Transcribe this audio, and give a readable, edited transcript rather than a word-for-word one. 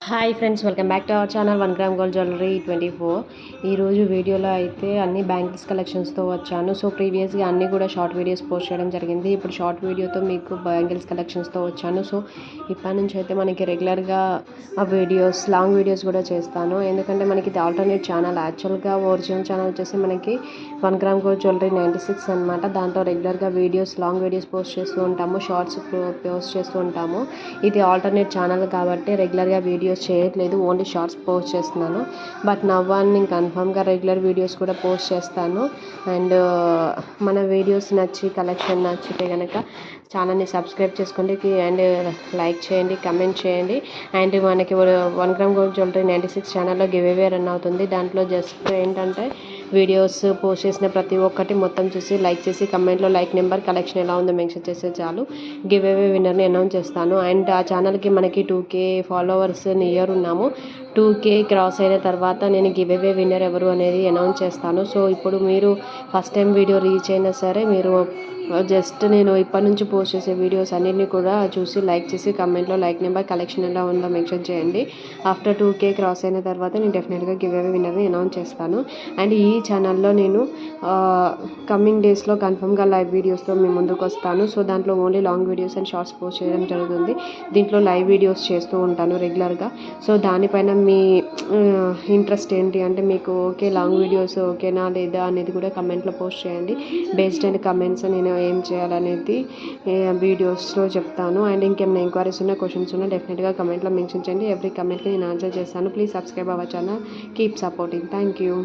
Hi friends, welcome back to our channel 1 gram gold jewellery 24. ఈరోజు వీడియోలో అయితే అన్ని బ్యాంగిల్స్ కలెక్షన్స్తో వచ్చాను. సో ప్రీవియస్గా అన్నీ కూడా షార్ట్ వీడియోస్ పోస్ట్ చేయడం జరిగింది. ఇప్పుడు షార్ట్ వీడియోతో మీకు బ్యాంగిల్స్ కలెక్షన్స్తో వచ్చాను. సో ఇప్పటి నుంచి అయితే మనకి రెగ్యులర్గా వీడియోస్, లాంగ్ వీడియోస్ కూడా చేస్తాను. ఎందుకంటే మనకి ఇది ఆల్టర్నేట్ ఛానల్. యాక్చువల్గా ఒరిజినల్ ఛానల్ వచ్చేసి మనకి 1 గ్రామ్ గోల్డ్ జ్యువెలరీ 96 అనమాట. దాంట్లో రెగ్యులర్గా వీడియోస్, లాంగ్ వీడియోస్ పోస్ట్ చేస్తూ ఉంటాము, షార్ట్స్ పోస్ట్ చేస్తూ ఉంటాము. ఇది ఆల్టర్నేట్ ఛానల్ కాబట్టి రెగ్యులర్గా వీడియోస్ చేయట్లేదు, ఓన్లీ షార్ట్స్ పోస్ట్ చేస్తున్నాను. బట్ నవ్వాన్ని నేను కన్ఫామ్గా రెగ్యులర్ వీడియోస్ కూడా పోస్ట్ చేస్తాను. అండ్ మన వీడియోస్ నచ్చి, కలెక్షన్ నచ్చితే కనుక ఛానల్ని సబ్స్క్రైబ్ చేసుకోండి అండ్ లైక్ చేయండి, కమెంట్ చేయండి. అండ్ మనకి 1 గ్రామ్ గోల్డ్ జ్యువెలరీ 96 ఛానల్లో గివ్ అవే రన్ అవుతుంది. దాంట్లో జస్ట్ ఏంటంటే వీడియోస్ పోస్ట్ చేసిన ప్రతి ఒక్కటి మొత్తం చూసి లైక్ చేసి కమెంట్లో లైక్ నెంబర్, కలెక్షన్ ఎలా ఉందో మెన్షన్ చేస్తే చాలు, గివ్ అవే విన్నర్ని అనౌన్స్ చేస్తాను. అండ్ ఆ ఛానల్కి మనకి 2K ఫాలోవర్స్ నియర్ ఉన్నాము. 2K క్రాస్ అయిన తర్వాత నేను గివ్ అవే విన్నర్ ఎవరు అనేది అనౌన్స్ చేస్తాను. సో ఇప్పుడు మీరు ఫస్ట్ టైం వీడియో రీచ్ అయినా సరే మీరు జస్ట్ నేను ఇప్పటి నుంచి పోస్ట్ చేసే వీడియోస్ అన్నింటినీ కూడా చూసి లైక్ చేసి కమెంట్లో లైక్ నెంబర్, కలెక్షన్ ఎలా ఉందో మెన్షన్ చేయండి. ఆఫ్టర్ 2K క్రాస్ అయిన తర్వాత నేను డెఫినెట్గా గివ్ అవే విన్నర్ని అనౌన్స్ చేస్తాను. అండ్ ఈ ఛానల్లో నేను కమింగ్ డేస్లో కన్ఫర్మ్గా లైవ్ వీడియోస్తో మీ ముందుకు వస్తాను. సో దాంట్లో only long videos and shorts post చేయడం జరుగుతుంది. దీంట్లో లైవ్ వీడియోస్ చేస్తూ ఉంటాను రెగ్యులర్గా. సో దానిపైన మీ ఇంట్రెస్ట్ ఏంటి అంటే మీకు ఓకే లాంగ్ వీడియోస్ ఓకేనా లేదా అనేది కూడా కమెంట్లో పోస్ట్ చేయండి. బేస్డ్ అండ్ కమెంట్స్ నేను ఏం చేయాలనేది వీడియోస్లో చెప్తాను. అండ్ ఇంకేమైనా ఎంక్వైరీస్ ఉన్నా, క్వశ్చన్స్ ఉన్నా డెఫినెట్గా కమెంట్లో మెన్షన్ చేయండి. ఎవ్రీ కమెంట్కి నేను ఆన్సర్ చేస్తాను. Please subscribe our channel, keep supporting. Thank you.